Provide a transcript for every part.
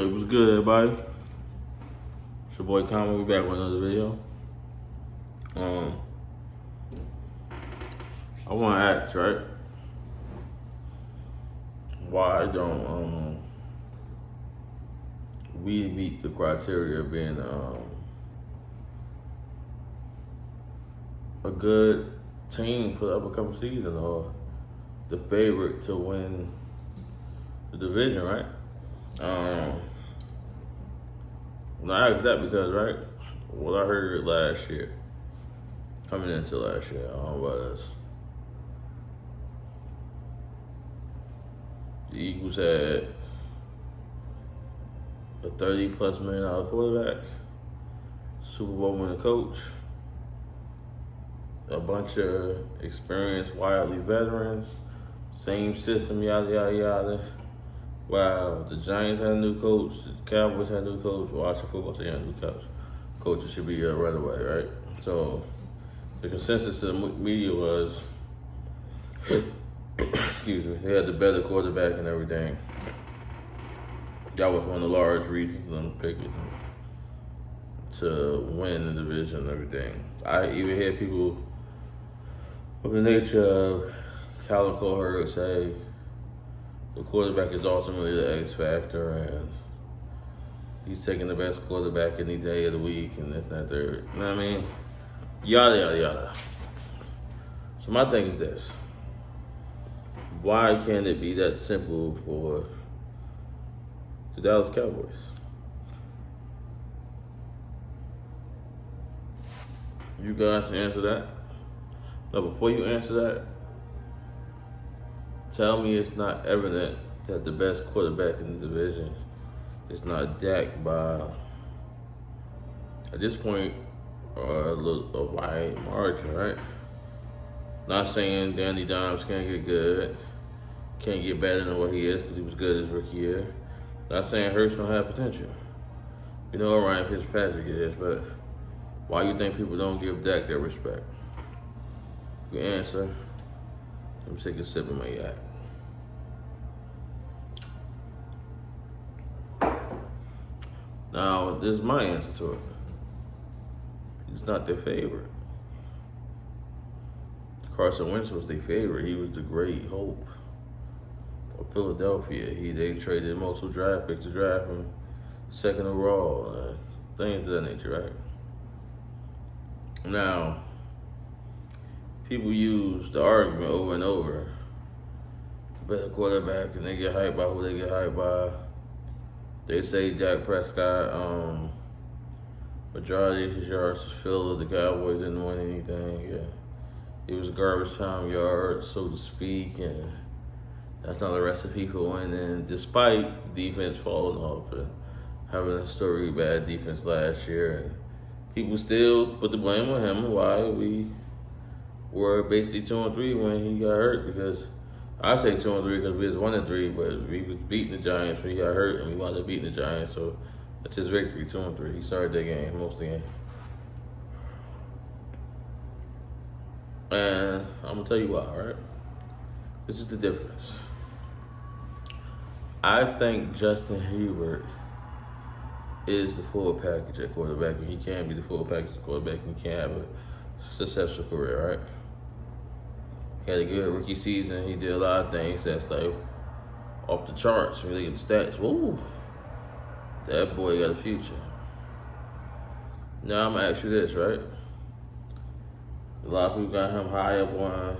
It was good, everybody. It's your boy Common. We back with another video. I want to ask, right? Why don't we meet the criteria of being a good team for the upcoming season or the favorite to win the division, right? When I asked that because, right, what I heard last year, coming into last year, was the Eagles had a $30+ million quarterback, Super Bowl winning coach, a bunch of experienced, wildly veterans, same system, yada, yada, yada. Wow, the Giants had a new coach, the Cowboys had a new coach, Washington football team had a new coach. Coaches should be right away, right? So the consensus of the media was, excuse me, they had the better quarterback and everything. That was one of the large reasons I'm picking to win the division and everything. I even hear people of the nature of Colin Cowherd say the quarterback is ultimately the X factor, and he's taking the best quarterback any day of the week, and this, that, third. You know what I mean? Yada, yada, yada. So my thing is this. Why can't it be that simple for the Dallas Cowboys? You guys can answer that. No, before you answer that, tell me it's not evident that the best quarterback in the division is not Dak by, at this point, a wide margin, right? Not saying Danny Dimes can't get good, can't get better than what he is because he was good his rookie year. Not saying Hurts don't have potential. You know what Ryan Fitzpatrick is, but why you think people don't give Dak that respect? Good answer. Let me take a sip of my yak. Now, this is my answer to it. He's not their favorite. Carson Wentz was their favorite. He was the great hope of Philadelphia. They traded multiple draft picks to draft him second overall, things of that nature, right? Now, people use the argument over and over. The better quarterback, and they get hyped by who they get hyped by. They say Dak Prescott, majority of his yards was filled. The Cowboys didn't win anything. Yeah. It was garbage time yards, so to speak, and that's not a recipe for winning, despite the defense falling off and having a historically bad defense last year. And people still put the blame on him and why we were basically 2-3 when he got hurt, because I say 2-3 because we was 1-3, but we was beating the Giants when he got hurt, and we wound up beating the Giants, so that's his victory, 2-3. He started that game, most of the game. And I'm gonna tell you why, right? This is the difference. I think Justin Herbert is the full package at quarterback, and he can be the full package at quarterback, and he can have a successful career, right? He had a good rookie season. He did a lot of things that's like off the charts. When you look at the stats, woo, that boy got a future. Now I'm gonna ask you this, right? A lot of people got him high up on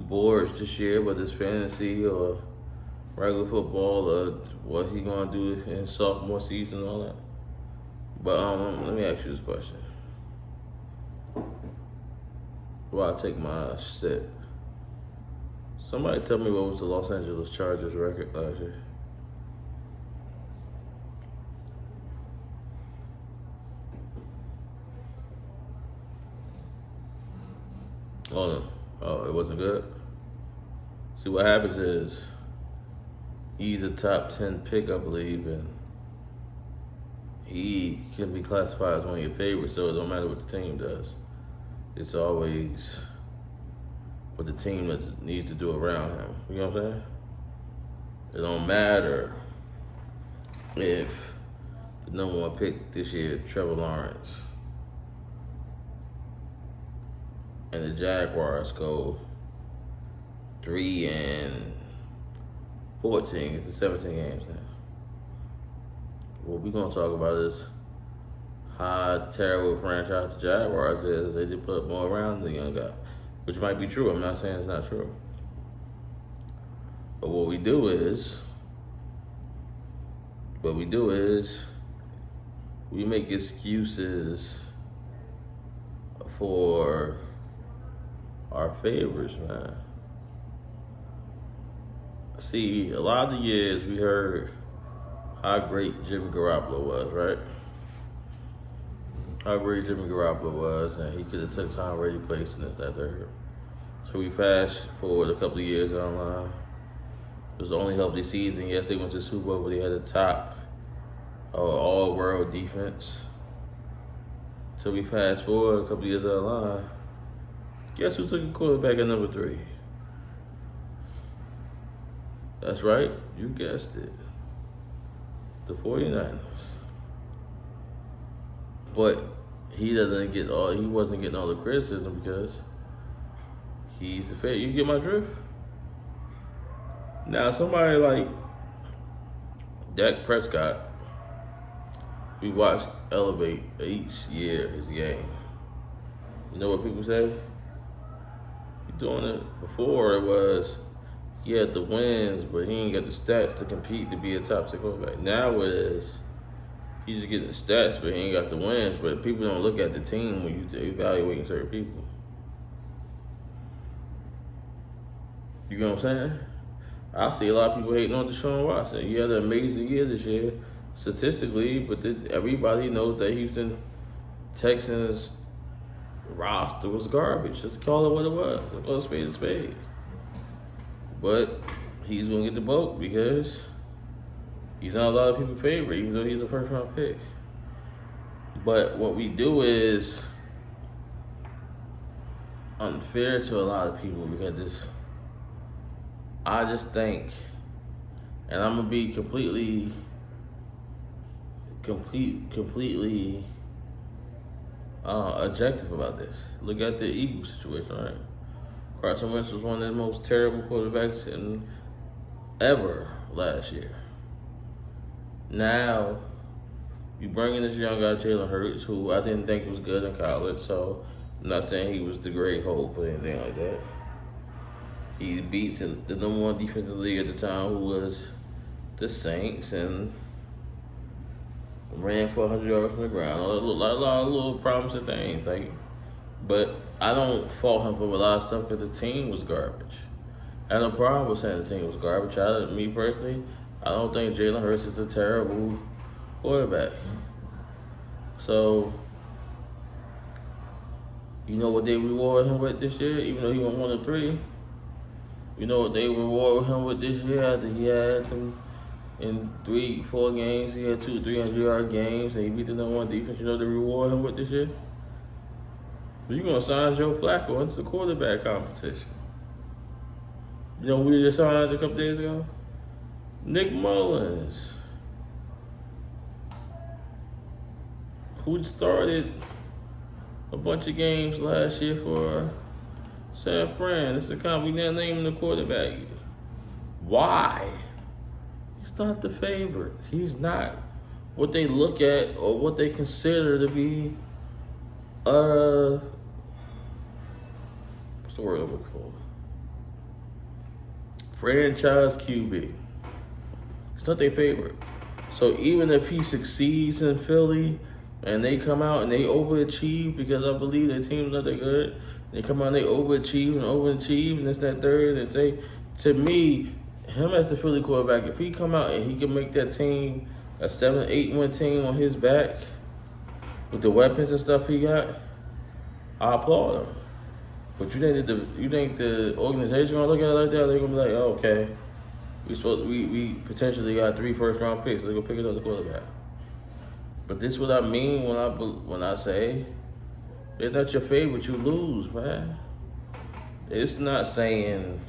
boards this year, whether it's fantasy or regular football or what he gonna do in his sophomore season and all that. But let me ask you this question. While I take my sip, somebody tell me what was the Los Angeles Chargers record last year? Oh no. Oh, it wasn't good? See, what happens is he's a top 10 pick, I believe, and he can be classified as one of your favorites, so it don't matter what the team does. It's always what the team that needs to do around him. You know what I'm saying? It don't matter if the number one pick this year, Trevor Lawrence, and the Jaguars go 3-14, it's 17 games now. What we're gonna talk about is how terrible franchise the Jaguars is. They just put more around the young guy, which might be true. I'm not saying it's not true. But what we do is we make excuses for our favorites, man. See, a lot of the years we heard how great Jimmy Garoppolo was, right? How great Jimmy Garoppolo was, and he could have took Tom Brady's place in this, that, third. So we fast forward a couple of years online. It was the only healthy season. Yes, they went to the Super Bowl, but they had the top all-world defense. So we fast forward a couple of years down the line. Guess who took a quarterback at number 3? That's right, you guessed it. The 49ers. But he wasn't getting all the criticism because he's the favorite. You get my drift? Now somebody like Dak Prescott, we watched elevate each year his game. You know what people say? You're doing it. Before it was he had the wins, but he ain't got the stats to compete to be a top 6 quarterback. Now it is he's just getting the stats, but he ain't got the wins. But people don't look at the team when you evaluating certain people. You know what I'm saying? I see a lot of people hating on Deshaun Watson. He had an amazing year this year, statistically, but everybody knows that Houston Texans roster was garbage. Just call it what it was. Call it a spade. But he's going to get the vote because he's not a lot of people's favorite, even though he's a first-round pick. But what we do is unfair to a lot of people because I just think, and I'm gonna be completely objective about this. Look at the Eagles situation, right? Carson Wentz was one of the most terrible quarterbacks ever last year. Now, you bring in this young guy, Jalen Hurts, who I didn't think was good in college, so I'm not saying he was the great hope or anything like that. He beats the number one defense in the league at the time, who was the Saints, and ran for 100 yards from the ground. A lot of little problems and things. But I don't fault him for a lot of stuff because the team was garbage. I had no problem with saying the team was garbage. Me personally, I don't think Jalen Hurts is a terrible quarterback. So, you know what they rewarded him with this year, even though he went 1-3? You know what they rewarded him with this year after he had them in 3-4 games. He had 200-300-yard games, and he beat the number one defense. You know what they reward him with this year? You're going to sign Joe Flacco into the quarterback competition. You know who we just signed a couple days ago? Nick Mullins, who started a bunch of games last year for San Fran. This is the kind we now naming the quarterback. Why? He's not the favorite. He's not what they look at or what they consider to be what's the word I'm looking for? Franchise QB. It's not their favorite. So even if he succeeds in Philly and they come out and they overachieve, because I believe their team's not that good, they come out and they overachieve and this, that, third, and say, to me, him as the Philly quarterback, if he come out and he can make that team a 7-8 win team on his back with the weapons and stuff he got, I applaud him. But you think the organization gonna look at it like that? They're gonna be like, oh, okay, we potentially got 3 first-round picks. They're gonna pick another quarterback. But this is what I mean when I say they're not your favorite, you lose, man. It's not saying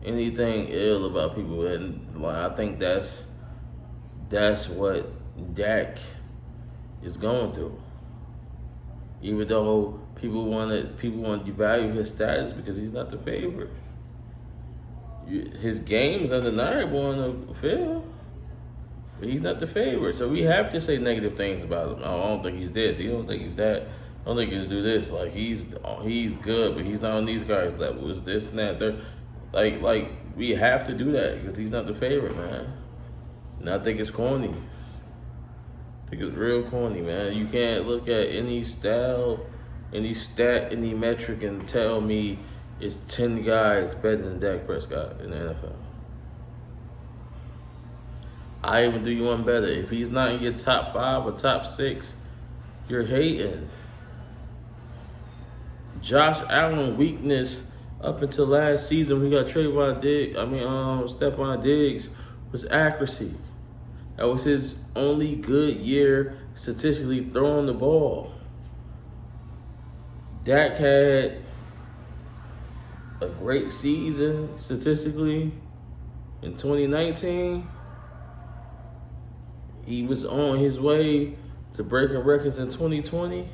anything ill about people, and I think that's that's what Dak is going through. Even though people want to devalue his status because he's not the favorite. His game is undeniable on the field, but he's not the favorite. So we have to say negative things about him. I don't think he's this. He don't think he's that. I don't think he can do this. Like he's good, but he's not on these guys' level. It's this and that. Like we have to do that because he's not the favorite, man. And I think it's corny. I think it's real corny, man. You can't look at any style, any stat, any metric and tell me it's 10 guys better than Dak Prescott in the NFL. I even do you one better. If he's not in your top 5 or top 6, you're hating. Josh Allen weakness up until last season when he got Stephon Diggs was accuracy. That was his only good year statistically throwing the ball. Dak had a great season statistically in 2019. He was on his way to breaking records in 2020.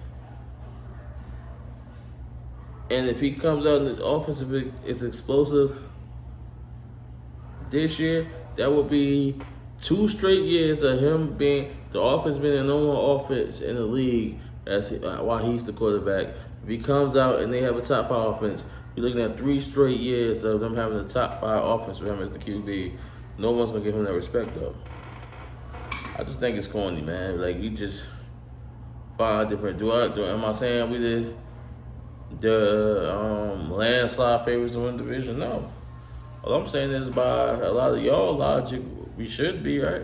And if he comes out and the offense is explosive this year, that will be 2 straight years of him being the offense being the number 1 offense in the league while he's the quarterback. If he comes out and they have a top 5 offense, you're looking at 3 straight years of them having the top 5 offense with him as the QB. No one's gonna give him that respect though. I just think it's corny, man. Like we just find different. Am I saying we did the landslide favorites to win the division? No. All I'm saying is by a lot of y'all logic, we should be, right?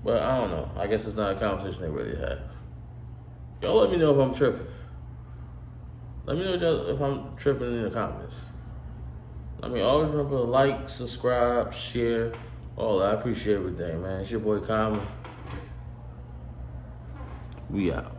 But I don't know. I guess it's not a conversation they really have. Y'all let me know if I'm tripping. Let me know if I'm tripping in the comments. I mean, always remember to like, subscribe, share, all that. I appreciate everything, man. It's your boy Common. We out.